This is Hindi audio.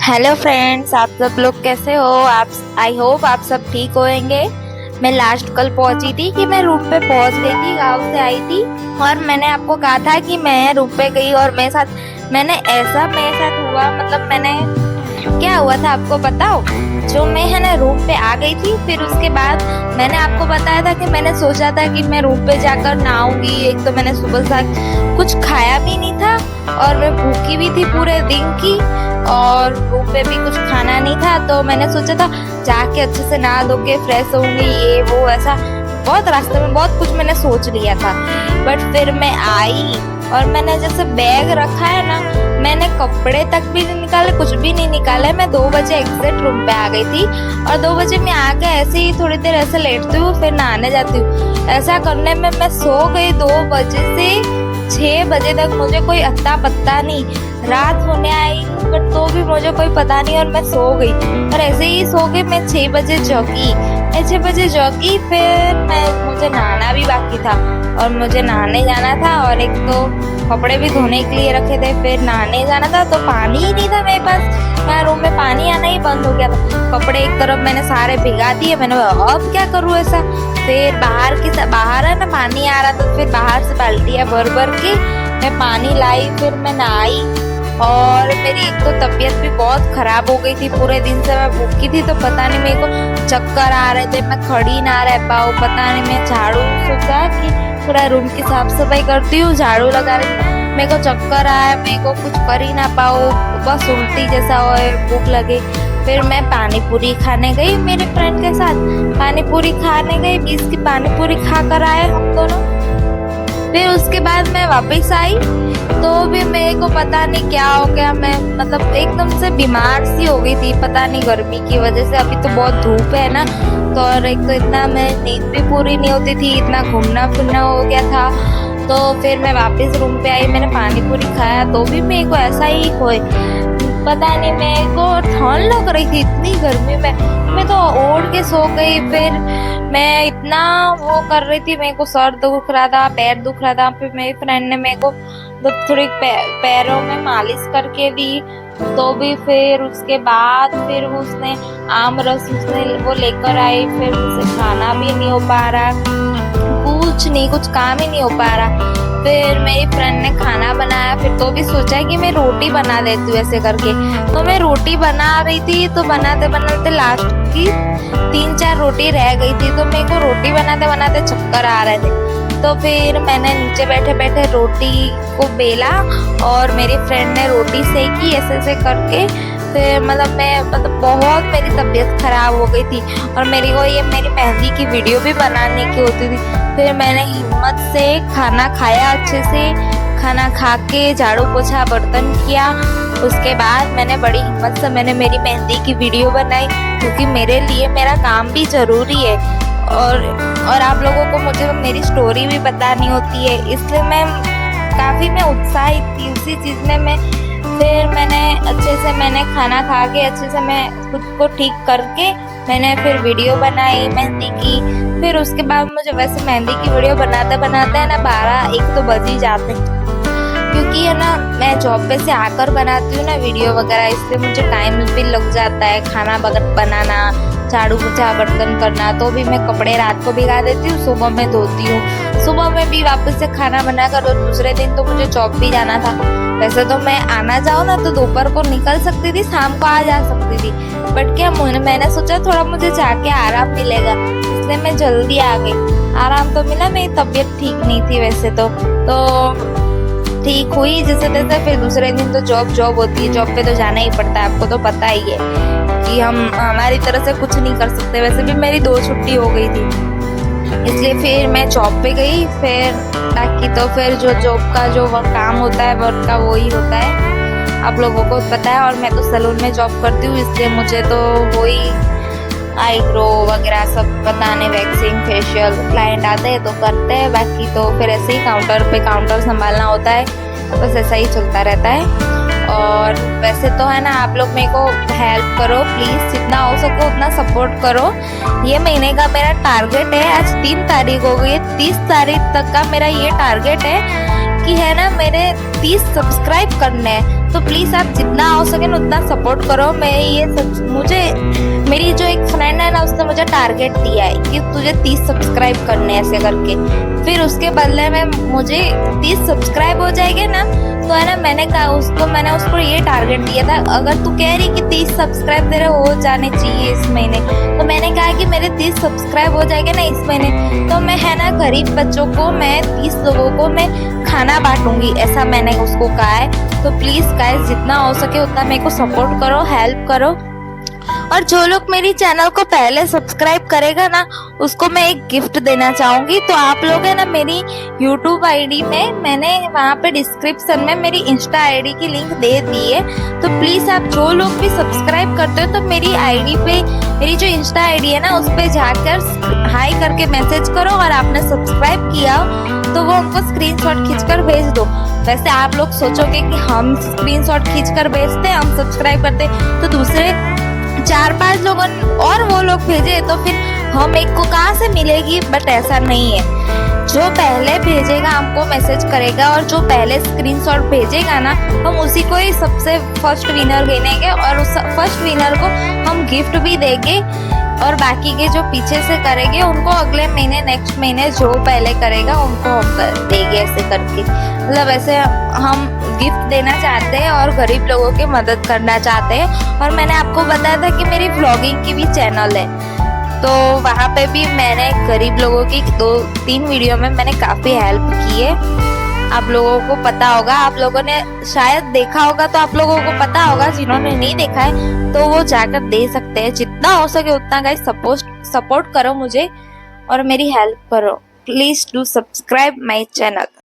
हेलो फ्रेंड्स, आप सब लोग कैसे हो। आप आई होप आप सब ठीक होंगे। मैं लास्ट कल पहुंची थी कि मैं रूम पे पहुंच गई थी, गांव से आई थी और मैंने आपको कहा था कि मैं रूम पे गई और मेरे साथ हुआ। मतलब मैंने क्या हुआ था आपको बताओ। जो मैं है ना रूम पे आ गई थी, फिर उसके बाद मैंने आपको बताया था कि मैंने सोचा था कि मैं रूम पे जाकर नहाऊंगी। एक तो मैंने सुबह से कुछ खाया भी नहीं था और मैं भूखी भी थी पूरे दिन की, और रूम पे भी कुछ खाना नहीं था। तो मैंने सोचा था जाके अच्छे से नहा धो के फ्रेश होंगी, ये वो ऐसा बहुत रास्ते में बहुत कुछ मैंने सोच लिया था। बट फिर मैं आई और मैंने जैसे बैग रखा है ना, मैंने कपड़े तक भी नहीं निकाले, कुछ भी नहीं निकाले। मैं 2 बजे एग्जैक्ट रूम पे आ गई थी और 2 बजे मैं आके ऐसे ही थोड़ी देर ऐसे लेटती हूँ, फिर नहाने जाती हूँ। ऐसा करने में मैं सो गई 2 बजे से 6 बजे तक। मुझे कोई अत्ता पत्ता नहीं, रात होने आई बट तो भी मुझे कोई पता नहीं और मैं सो गई। और ऐसे ही सो गई, मैं 6 बजे जगी। फिर मुझे नहाना भी बाकी था और मुझे नहाने जाना था, और एक तो कपड़े भी धोने के लिए रखे थे, फिर नहाने जाना था तो पानी ही नहीं था मेरे पास। मेरा रूम में पानी आना ही बंद हो गया था। कपड़े एक तरफ मैंने सारे भिगा दिए, मैंने अब क्या करूँ ऐसा। फिर बाहर है ना पानी आ रहा था, फिर बाहर से बाल्टियां भर भर के मैं पानी लाई, फिर मैं नहाई। और मेरी एक तो तबीयत भी बहुत खराब हो गई थी, पूरे दिन से मैं भूखी थी, तो पता नहीं मेरे को चक्कर आ रहे थे, मैं खड़ी ना रह पाऊँ। पता नहीं, मैं झाड़ू सोचा कि पूरा रूम की साफ सफाई करती हूँ, झाड़ू लगा रही, मेरे को चक्कर आया, मेरे को कुछ कर ही ना पाऊँ, बस उल्टी जैसा हो, भूख लगे। फिर मैं पानी पूरी खाने गई मेरे फ्रेंड के साथ, पानी पूरी खाने गई, 20 की पानी पूरी खा कर आए हम दोनों। फिर उसके बाद मैं वापस आई तो भी मेरे को पता नहीं क्या हो गया, मैं मतलब एकदम से बीमार सी हो गई थी, पता नहीं गर्मी की वजह से। अभी तो बहुत धूप है ना, तो और एक तो इतना मैं नींद भी पूरी नहीं होती थी, इतना घूमना फिरना हो गया था। तो फिर मैं वापस रूम पे आई, मैंने पानी पूरी खाया तो भी मेरे को ऐसा ही कोई पता नहीं, मेरे को ठंड लग रही थी इतनी गर्मी में। मैं तो ओढ़ के सो गई। फिर मैं इतना वो कर रही थी, मेरे को सर दुख रहा था, पैर दुख रहा था। फिर मेरी फ्रेंड ने मेरे को थोड़ी पैरों में मालिश करके दी, तो भी फिर उसके बाद फिर उसने आम रस वो लेकर आई। फिर उसे खाना भी नहीं हो पा रहा, कुछ नहीं, कुछ काम ही नहीं हो पा रहा। फिर मेरी फ्रेंड ने खाना बनाया, फिर तो भी सोचा कि मैं रोटी बना देती हूँ ऐसे करके। तो मैं रोटी बना रही थी, तो बनाते बनाते लास्ट की 3-4 रोटी रह गई थी, तो मेरे को रोटी बनाते बनाते चक्कर आ रहे थे। तो फिर मैंने नीचे बैठे बैठे रोटी को बेला और मेरी फ्रेंड ने रोटी सेकी ऐसे ऐसे करके। फिर मतलब बहुत मेरी तबीयत खराब हो गई थी और मेरी मेहंदी की वीडियो भी बनाने की होती थी। फिर मैंने हिम्मत से खाना खाया, अच्छे से खाना खा के झाड़ू पोछा बर्तन किया। उसके बाद मैंने बड़ी हिम्मत से मेरी मेहंदी की वीडियो बनाई, क्योंकि मेरे लिए मेरा काम भी जरूरी है और आप लोगों को मुझे मेरी स्टोरी भी बतानी होती है, इसलिए मैं उत्साहित थी उसी चीज़ में। फिर मैंने खाना खा के अच्छे से मैं खुद को ठीक करके मैंने फिर वीडियो बनाई मेहंदी की। फिर उसके बाद मुझे वैसे मेहंदी की वीडियो बनाते बनाते है ना 12-1 तो बज ही जाते हैं, क्योंकि है ना मैं जॉब पे से आकर बनाती हूँ ना वीडियो वगैरह, इसलिए मुझे टाइम भी लग जाता है। खाना बनाना, झाड़ू पोछा बर्तन करना, तो भी मैं कपड़े रात को भिगा देती हूँ, सुबह में धोती हूँ। सुबह में भी वापस से खाना बनाकर, और दूसरे दिन तो मुझे जॉब भी जाना था। वैसे तो मैं आना जाऊँ ना तो दोपहर को निकल सकती थी, शाम को आ जा सकती थी, बट क्या मैंने सोचा थोड़ा मुझे जाके आराम मिलेगा, इसलिए मैं जल्दी आ गई। आराम तो मिला, मेरी तबीयत ठीक नहीं थी वैसे तो ठीक हुई जैसे तैसे। फिर दूसरे दिन तो जॉब होती है, जॉब पे तो जाना ही पड़ता है, आपको तो पता ही है कि हमारी तरह से कुछ नहीं कर सकते। वैसे भी मेरी 2 छुट्टी हो गई थी, इसलिए फिर मैं जॉब पे गई। फिर बाकी तो फिर जो जॉब का जो काम होता है वर्क का, वो ही होता है, आप लोगों को पता है। और मैं तो सैलून में जॉब करती हूँ, इसलिए मुझे तो वही आईब्रो वगैरह सब बताने, वैक्सिंग, फेशियल, क्लाइंट आते हैं तो करते हैं। बाकी तो फिर ऐसे ही काउंटर संभालना होता है, बस ऐसा ही चलता रहता है। और वैसे तो है ना, आप लोग मेरे को हेल्प करो प्लीज़, जितना हो सके उतना सपोर्ट करो। ये महीने का मेरा टारगेट है, आज 3 तारीख हो गई है, 30 तारीख तक का मेरा ये टारगेट है कि है ना मेरे 30 सब्सक्राइब करने हैं, तो प्लीज आप जितना हो सके ना उतना सपोर्ट करो। मैं ये मुझे मेरी जो एक फ्रेंड है ना उसने मुझे टारगेट दिया है कि तुझे 30 सब्सक्राइब करने हैं ऐसे करके। फिर उसके बदले में मुझे 30 सब्सक्राइब हो जाएंगे ना तो है ना मैंने उसको ये टारगेट दिया था, अगर तू कह रही कि 30 सब्सक्राइब तेरे हो जाने चाहिए इस महीने, तो मैंने कहा कि मेरे 30 सब्सक्राइब हो जाएंगे ना इस महीने तो मैं है ना गरीब बच्चों को मैं 30 लोगों को मैं खाना बांटूंगी, ऐसा मैंने उसको कहा है। तो प्लीज गाइस जितना हो सके उतना मेरे को सपोर्ट करो, हेल्प करो। और जो लोग मेरी चैनल को पहले सब्सक्राइब करेगा ना उसको मैं एक गिफ्ट देना चाहूंगी। तो आप लोग है ना मेरी YouTube आईडी में मैंने वहाँ पे डिस्क्रिप्शन में मेरी इंस्टा आईडी की लिंक दे दी है, तो प्लीज आप जो लोग भी सब्सक्राइब करते हो तो मेरी आईडी पे मेरी जो इंस्टा आईडी है ना उस पे जाकर हाई करके मैसेज करो और आपने सब्सक्राइब किया तो वो हमको स्क्रीनशॉट खींचकर भेज दो। वैसे आप लोग सोचोगे कि हम स्क्रीनशॉट खींचकर भेजते हैं, हम सब्सक्राइब करते तो दूसरे 4-5 लोगों और वो लोग भेजे तो फिर हम एक को कहाँ से मिलेगी, बट ऐसा नहीं है। जो पहले भेजेगा हमको मैसेज करेगा और जो पहले स्क्रीनशॉट भेजेगा ना हम उसी को ही सबसे फर्स्ट विनर गिनेंगे और उस फर्स्ट विनर को हम गिफ्ट भी देंगे और बाकी के जो पीछे से करेंगे उनको अगले महीने नेक्स्ट महीने जो पहले करेगा उनको हम देंगे ऐसे करके। मतलब ऐसे हम गिफ्ट देना चाहते हैं और गरीब लोगों की मदद करना चाहते हैं। और मैंने आपको बताया था कि मेरी व्लॉगिंग की भी चैनल है, तो वहाँ पे भी मैंने गरीब लोगों की 2-3 वीडियो में मैंने काफ़ी हेल्प की है। आप लोगों को पता होगा, आप लोगों ने शायद देखा होगा तो आप लोगों को पता होगा, जिन्होंने नहीं देखा है तो वो जाकर दे सकते हैं। जितना हो सके उतना गाइस सपोर्ट करो मुझे और मेरी हेल्प करो। Please do subscribe my channel.